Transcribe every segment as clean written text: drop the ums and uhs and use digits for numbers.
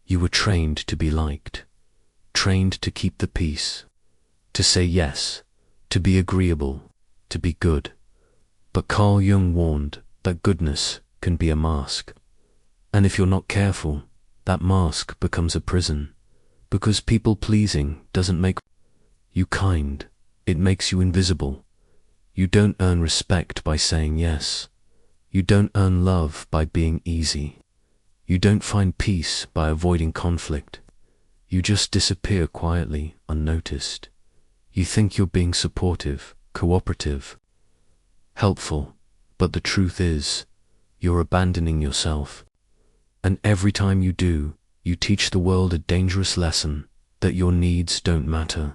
You were trained to be liked, trained to keep the peace, to say yes, to be agreeable, to be good. But Carl Jung warned that goodness can be a mask. And if you're not careful, that mask becomes a prison. Because people-pleasing doesn't make you kind, it makes you invisible. You don't earn respect by saying yes. You don't earn love by being easy. You don't find peace by avoiding conflict. You just disappear quietly, unnoticed. You think you're being supportive, cooperative, helpful, but the truth is, you're abandoning yourself. And every time you do, you teach the world a dangerous lesson, that your needs don't matter,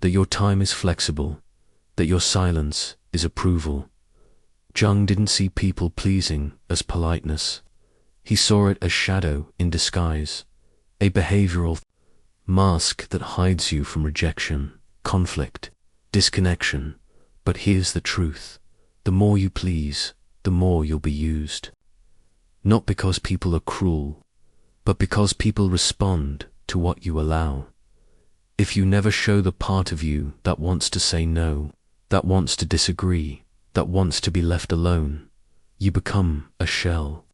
that your time is flexible, that your silence is approval. Jung didn't see people pleasing as politeness. He saw it as shadow in disguise, a behavioral mask that hides you from rejection, conflict, disconnection. But here's the truth. The more you please, the more you'll be used. Not because people are cruel, but because people respond to what you allow. If you never show the part of you that wants to say no, that wants to disagree, that wants to be left alone, you become a shell,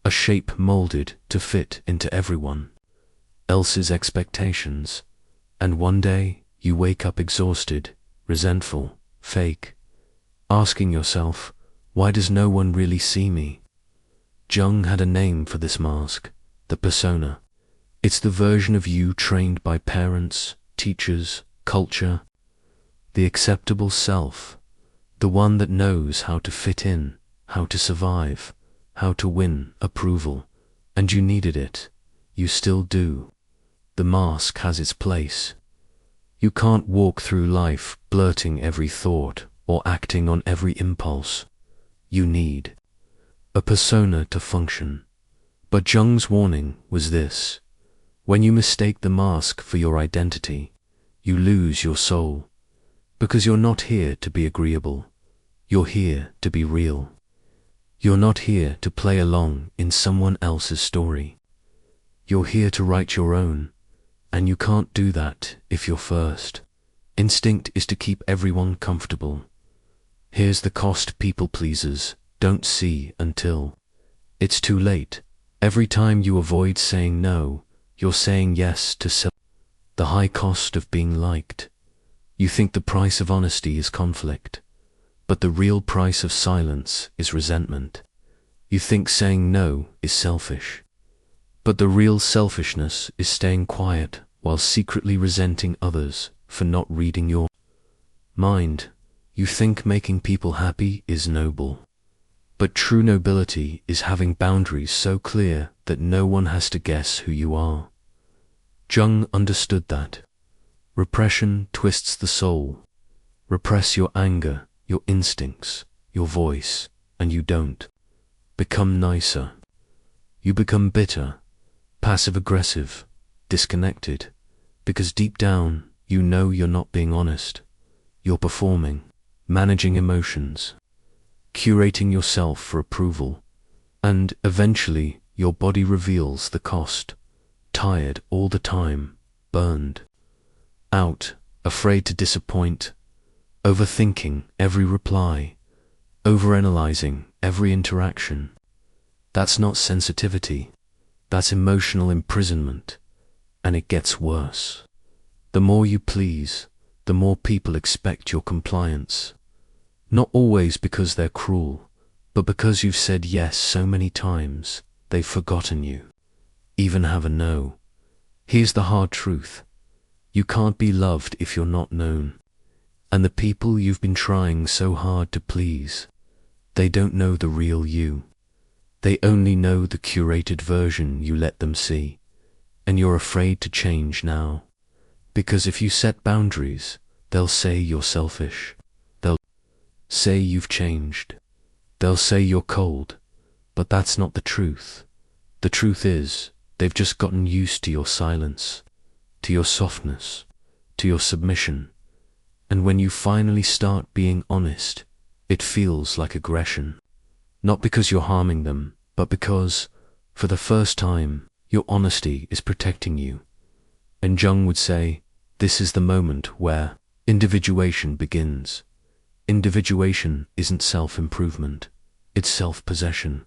a shape molded to fit into everyone else's expectations. And one day, you wake up exhausted, resentful, fake, asking yourself, why does no one really see me? Jung had a name for this mask, the persona. It's the version of you trained by parents, teachers, culture, the acceptable self, the one that knows how to fit in, how to survive, how to win approval. And you needed it. You still do. The mask has its place. You can't walk through life blurting every thought or acting on every impulse. You need a persona to function. But Jung's warning was this: when you mistake the mask for your identity, you lose your soul. Because you're not here to be agreeable. You're here to be real. You're not here to play along in someone else's story. You're here to write your own, and you can't do that if your first instinct is to keep everyone comfortable. Here's the cost people pleasers don't see until it's too late. Every time you avoid saying no, you're saying yes to self. The high cost of being liked. You think the price of honesty is conflict, but the real price of silence is resentment. You think saying no is selfish, but the real selfishness is staying quiet while secretly resenting others for not reading your mind. You think making people happy is noble, but true nobility is having boundaries so clear that no one has to guess who you are. Jung understood that. Repression twists the soul. Repress your anger, your instincts, your voice, and you don't become nicer. You become bitter, passive-aggressive, disconnected, because deep down you know you're not being honest. You're performing, managing emotions, curating yourself for approval, and eventually your body reveals the cost. Tired all the time, burned out, afraid to disappoint, overthinking every reply, overanalyzing every interaction. That's not sensitivity, that's emotional imprisonment, and it gets worse. The more you please, the more people expect your compliance. Not always because they're cruel, but because you've said yes so many times, they've forgotten you even have a no. Here's the hard truth. You can't be loved if you're not known. And the people you've been trying so hard to please, they don't know the real you. They only know the curated version you let them see. And you're afraid to change now. Because if you set boundaries, they'll say you're selfish. They'll say you've changed. They'll say you're cold. But that's not the truth. The truth is, they've just gotten used to your silence, to your softness, to your submission. And when you finally start being honest, it feels like aggression. Not because you're harming them, but because, for the first time, Your honesty is protecting you. And Jung would say, this is the moment where individuation begins. Individuation isn't self-improvement, it's self-possession.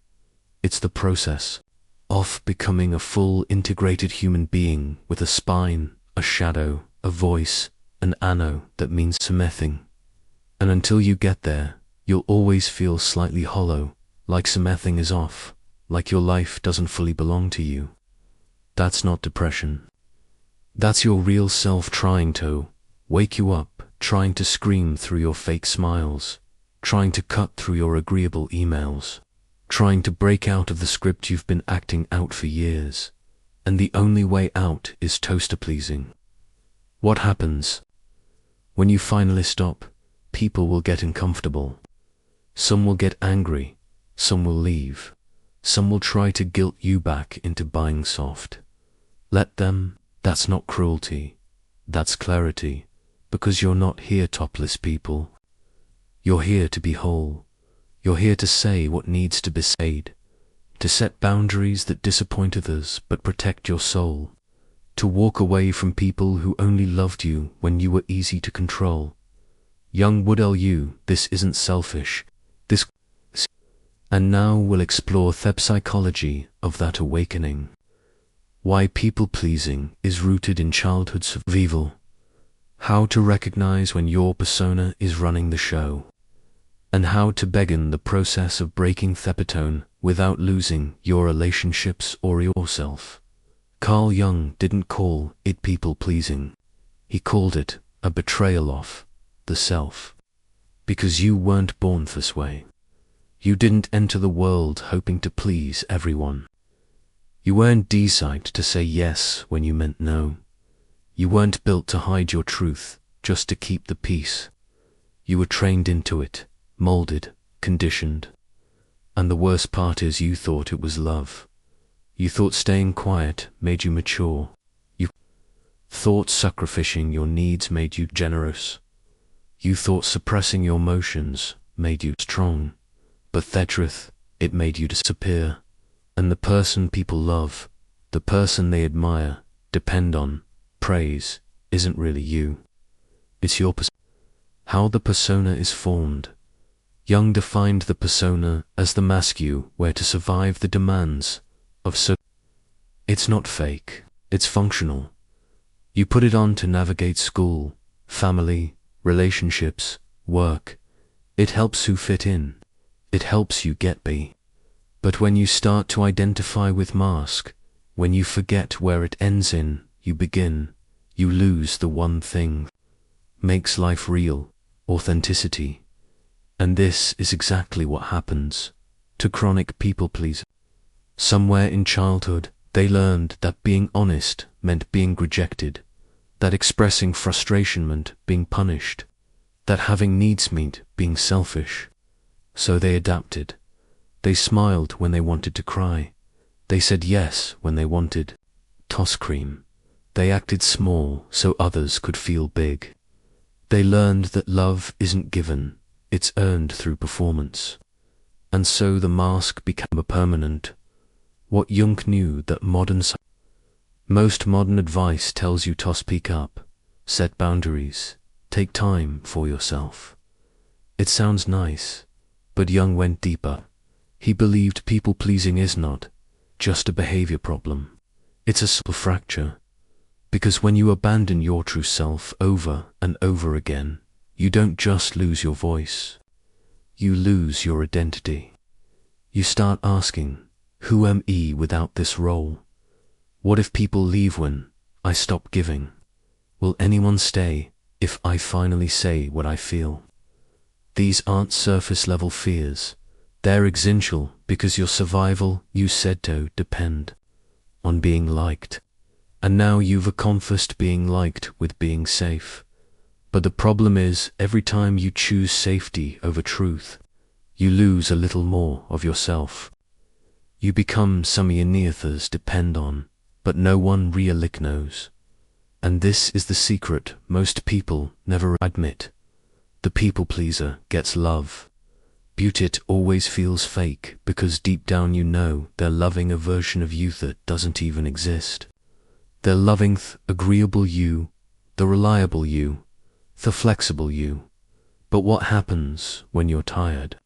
It's the process of becoming a full integrated human being with a spine, a shadow, a voice, an ano that means something. And until you get there, you'll always feel slightly hollow, like something is off, like your life doesn't fully belong to you. That's not depression. That's your real self trying to wake you up, trying to scream through your fake smiles, trying to cut through your agreeable emails, trying to break out of the script you've been acting out for years. And the only way out is toaster pleasing. What happens? When you finally stop, people will get uncomfortable. Some will get angry, some will leave, some will try to guilt you back into buying soft. Let them, that's not cruelty, that's clarity, because you're not here topless people. You're here to be whole. You're here to say what needs to be said, to set boundaries that disappoint others but protect your soul, to walk away from people who only loved you when you were easy to control. Jung would tell you this isn't selfish, this. And now we'll explore the psychology of that awakening. Why people-pleasing is rooted in childhood survival. How to recognize when your persona is running the show. And how to begin the process of breaking the pattern without losing your relationships or yourself. Carl Jung didn't call it people-pleasing. He called it a betrayal of the self. Because you weren't born this way. You didn't enter the world hoping to please everyone. You weren't designed to say yes when you meant no. You weren't built to hide your truth just to keep the peace. You were trained into it, molded, conditioned. And the worst part is you thought it was love. You thought staying quiet made you mature. You thought sacrificing your needs made you generous. You thought suppressing your emotions made you strong. But the truth, it made you disappear. And the person people love, the person they admire, depend on, praise, isn't really you. It's your persona. How the persona is formed. Jung defined the persona as the mask you wear to survive the demands of so. It's not fake, it's functional. You put it on to navigate school, family, relationships, work. It helps you fit in. It helps you get by. But when you start to identify with mask, when you forget where it ends in, you begin, you lose the one thing makes life real, authenticity. And this is exactly what happens to chronic people pleasers. Somewhere in childhood, they learned that being honest meant being rejected, that expressing frustration meant being punished, that having needs meant being selfish. So they adapted. They smiled when they wanted to cry. They said yes when they wanted toss cream. They acted small so others could feel big. They learned that love isn't given, it's earned through performance. And so the mask became a permanent. What Jung knew that most modern advice tells you to speak up, set boundaries, take time for yourself. It sounds nice. But Jung went deeper. He believed people-pleasing is not just a behavior problem. It's a soul fracture. Because when you abandon your true self over and over again, you don't just lose your voice. You lose your identity. You start asking, who am I without this role? What if people leave when I stop giving? Will anyone stay if I finally say what I feel? These aren't surface-level fears. They're existential because your survival, you said to, depend on being liked. And now you've accomplished being liked with being safe. But the problem is, every time you choose safety over truth, you lose a little more of yourself. You become something others depend on, but no one really knows. And this is the secret most people never admit. The people pleaser gets love, But it always feels fake because deep down you know they're loving a version of you that doesn't even exist. They're loving the agreeable you, the reliable you, the flexible you. But what happens when you're tired?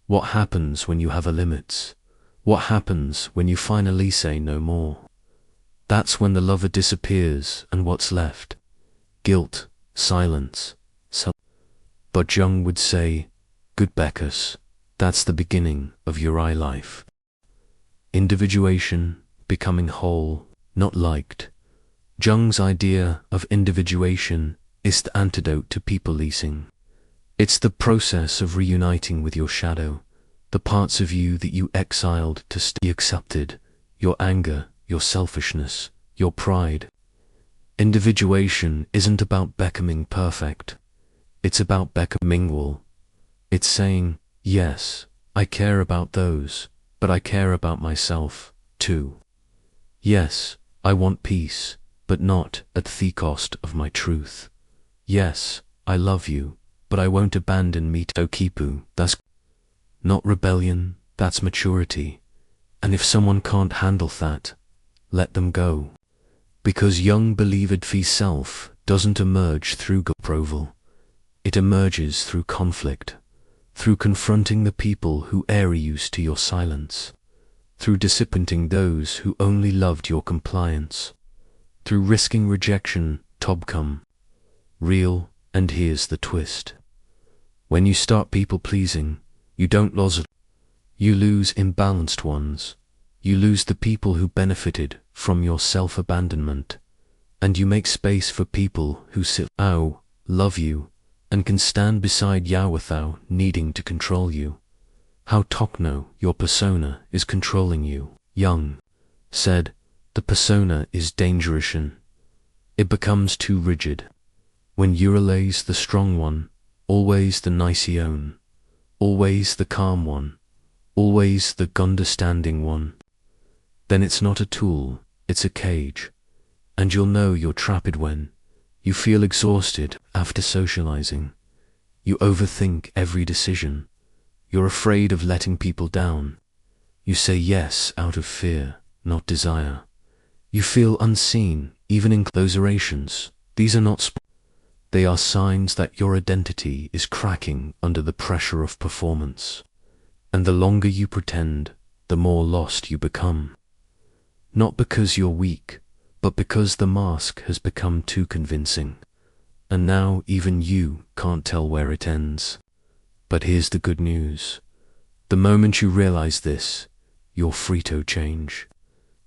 What happens when you have a limits? What happens when you finally say no more? That's when the lover disappears and what's left? Guilt, silence, But Jung would say, good Beckus, that's the beginning of your life. Individuation, becoming whole, not liked. Jung's idea of individuation is the antidote to people-pleasing. It's the process of reuniting with your shadow, the parts of you that you exiled to stay accepted, your anger, your selfishness, your pride. Individuation isn't about becoming perfect. It's about becoming well. It's saying, yes, I care about those, but I care about myself, too. Yes, I want peace, but not at the cost of my truth. Yes, I love you, but I won't abandon me to Kipu. That's not rebellion, that's maturity. And if someone can't handle that, let them go. Because Jung believed the self doesn't emerge through approval. It emerges through conflict, through confronting the people who used to your silence, through disappointing those who only loved your compliance, through risking rejection, tobcome. Real, and here's the twist. When you start people-pleasing, you don't lose it. You lose imbalanced ones. You lose the people who benefited from your self-abandonment. And you make space for people who love you, and can stand beside you without needing to control you. How Tokno, your persona, is controlling you. Jung said, the persona is dangerous. It becomes too rigid. When you relays the strong one, always the nice-own, always the calm one, always the understanding one, then it's not a tool, it's a cage. And you'll know you're trapped when you feel exhausted after socializing. You overthink every decision. You're afraid of letting people down. You say yes out of fear, not desire. You feel unseen, even in those orations. These are not they are signs that your identity is cracking under the pressure of performance. And the longer you pretend, the more lost you become. Not because you're weak, but because the mask has become too convincing. And now even you can't tell where it ends. But here's the good news. The moment you realize this, you're free to change.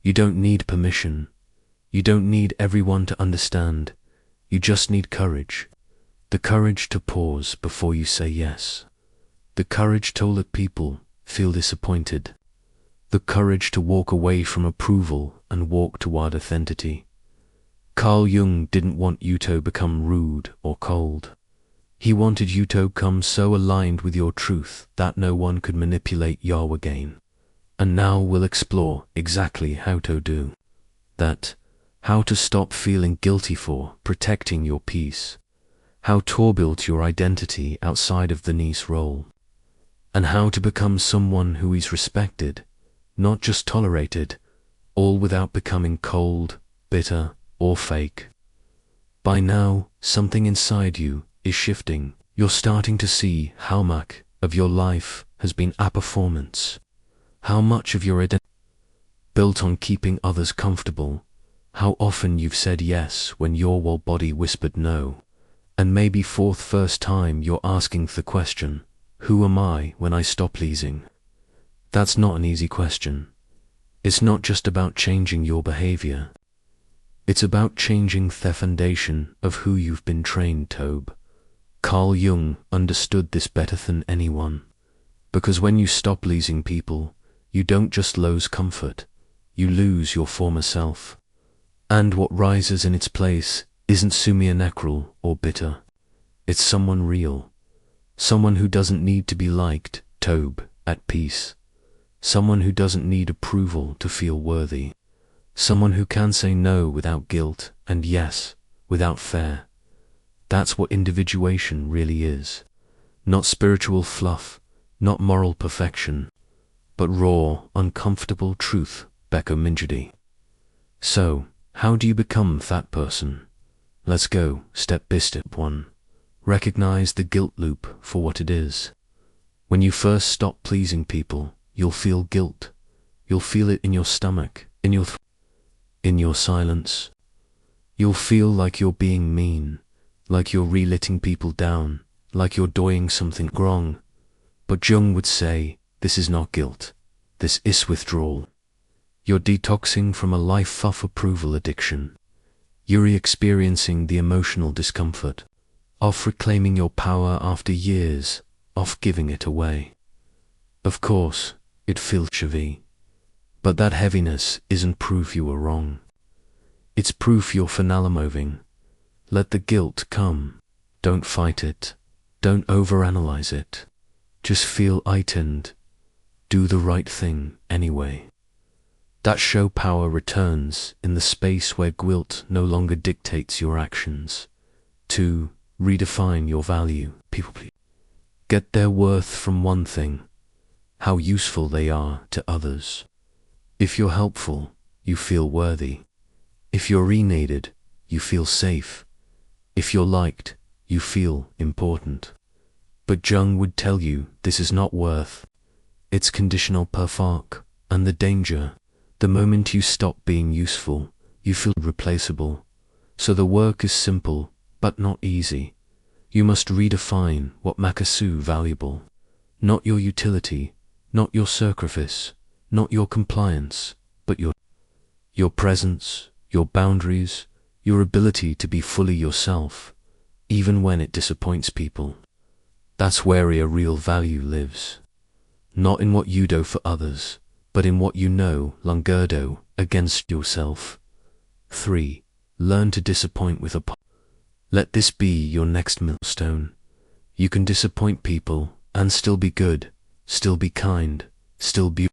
You don't need permission. You don't need everyone to understand. You just need courage. The courage to pause before you say yes. The courage to let people feel disappointed. The courage to walk away from approval and walk toward authenticity. Carl Jung didn't want you to become rude or cold. He wanted you to become so aligned with your truth that no one could manipulate you again. And now we'll explore exactly how to do that. How to stop feeling guilty for protecting your peace. How to build your identity outside of the nice role. And how to become someone who is respected, not just tolerated, all without becoming cold, bitter, or fake. By now, something inside you is shifting. You're starting to see how much of your life has been a performance. How much of your identity built on keeping others comfortable. How often you've said yes when your whole body whispered no. And maybe for the first time you're asking the question, who am I when I stop pleasing? That's not an easy question. It's not just about changing your behavior. It's about changing the foundation of who you've been trained to. Carl Jung understood this better than anyone. Because when you stop pleasing people, you don't just lose comfort, you lose your former self. And what rises in its place isn't sumianecral or bitter. It's someone real. Someone who doesn't need to be liked, Tobe, at peace. Someone who doesn't need approval to feel worthy. Someone who can say no without guilt and yes without fear. That's what individuation really is. Not spiritual fluff, not moral perfection, but raw, uncomfortable truth. Becca Minjidi. So, how do you become that person? Let's go step by step. 1. Recognize the guilt loop for what it is. When you first stop pleasing people, you'll feel guilt. You'll feel it in your stomach, in your silence. You'll feel like you're being mean, like you're letting people down, like you're doing something wrong. But Jung would say, this is not guilt. This is withdrawal. You're detoxing from a life of approval addiction. You're experiencing the emotional discomfort of reclaiming your power after years of giving it away. Of course, it feels heavy, but that heaviness isn't proof you were wrong. It's proof you're finally moving. Let the guilt come. Don't fight it. Don't overanalyze it. Just feel it and do the right thing anyway. That show power returns in the space where guilt no longer dictates your actions. 2. Redefine your value. People get their worth from one thing: how useful they are to others. If you're helpful, you feel worthy. If you're needed, you feel safe. If you're liked, you feel important. But Jung would tell you this is not worth. It's conditional perfect, and the danger, the moment you stop being useful, you feel replaceable. So the work is simple, but not easy. You must redefine what makes you valuable. Not your utility, not your sacrifice, not your compliance, but your presence, your boundaries, your ability to be fully yourself, even when it disappoints people. That's where your real value lives. Not in what you do for others, but in what you know longer do against yourself. 3. Learn to disappoint with a Let this be your next milestone. You can disappoint people and still be good, still be kind, still be.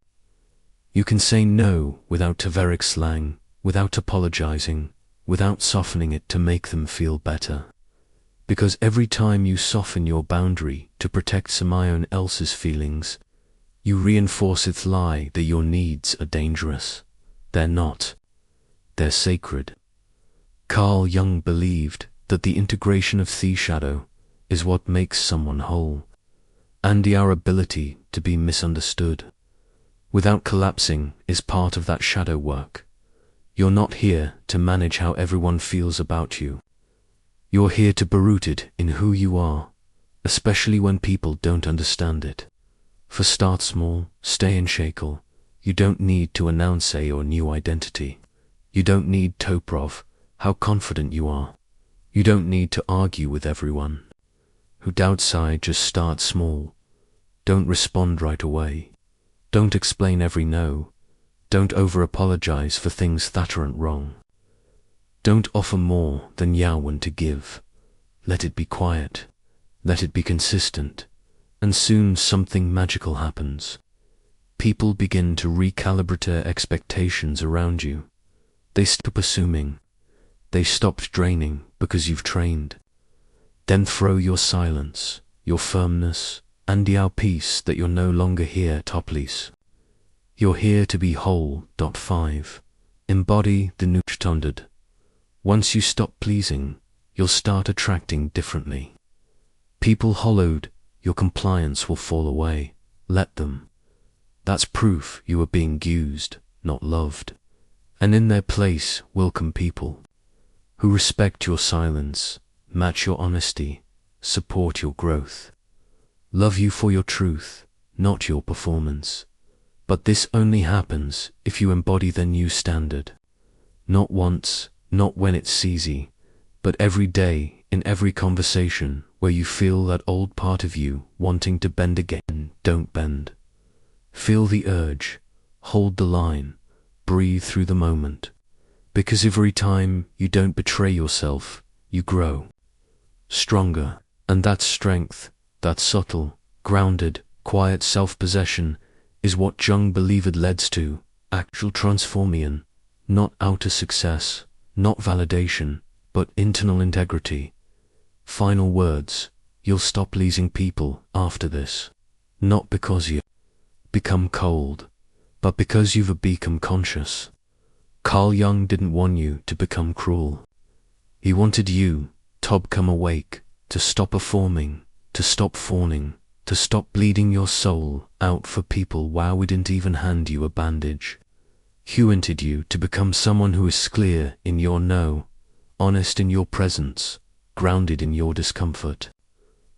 You can say no without Taveric slang, without apologizing, without softening it to make them feel better. Because every time you soften your boundary to protect someone else's feelings, you reinforce its lie that your needs are dangerous. They're not. They're sacred. Carl Jung believed that the integration of the shadow is what makes someone whole, and our ability to be misunderstood without collapsing is part of that shadow work. You're not here to manage how everyone feels about you. You're here to be rooted in who you are, especially when people don't understand it. For start small, stay unshakable. You don't need to announce your new identity. You don't need to prove how confident you are. You don't need to argue with everyone who doubts. Just start small. Don't respond right away. Don't explain every no. Don't over-apologize for things that aren't wrong. Don't offer more than you want to give. Let it be quiet. Let it be consistent. And soon something magical happens. People begin to recalibrate their expectations around you. They stop assuming. They stopped draining because you've trained. Then throw your silence, your firmness, and your peace that you're no longer here to please. You're here to be whole. 5. Embody the new standard. Once you stop pleasing, you'll start attracting differently. People hollowed, your compliance will fall away. Let them. That's proof you are being used, not loved. And in their place will come people who respect your silence, match your honesty, support your growth, love you for your truth, not your performance. But this only happens if you embody the new standard. Not once, not when it's easy, but every day, in every conversation where you feel that old part of you wanting to bend again. Don't bend. Feel the urge, hold the line, breathe through the moment. Because every time you don't betray yourself, you grow stronger. And that strength, that subtle, grounded, quiet self-possession is what Jung believed leads to actual transformation, not outer success, not validation, but internal integrity. Final words, you'll stop pleasing people after this. not because you become cold, but because you've become conscious. Carl Jung didn't want you to become cruel. He wanted you to become awake, to stop performing, to stop fawning, to stop bleeding your soul out for people while we didn't even hand you a bandage. He wanted you to become someone who is clear in your no, honest in your presence, grounded in your discomfort.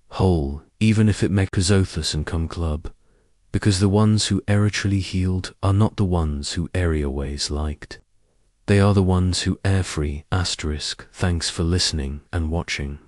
Whole, even if it makes Othos and come club, because the ones who actually healed are not the ones who areaways liked. They are the ones who air free. Thanks for listening and watching.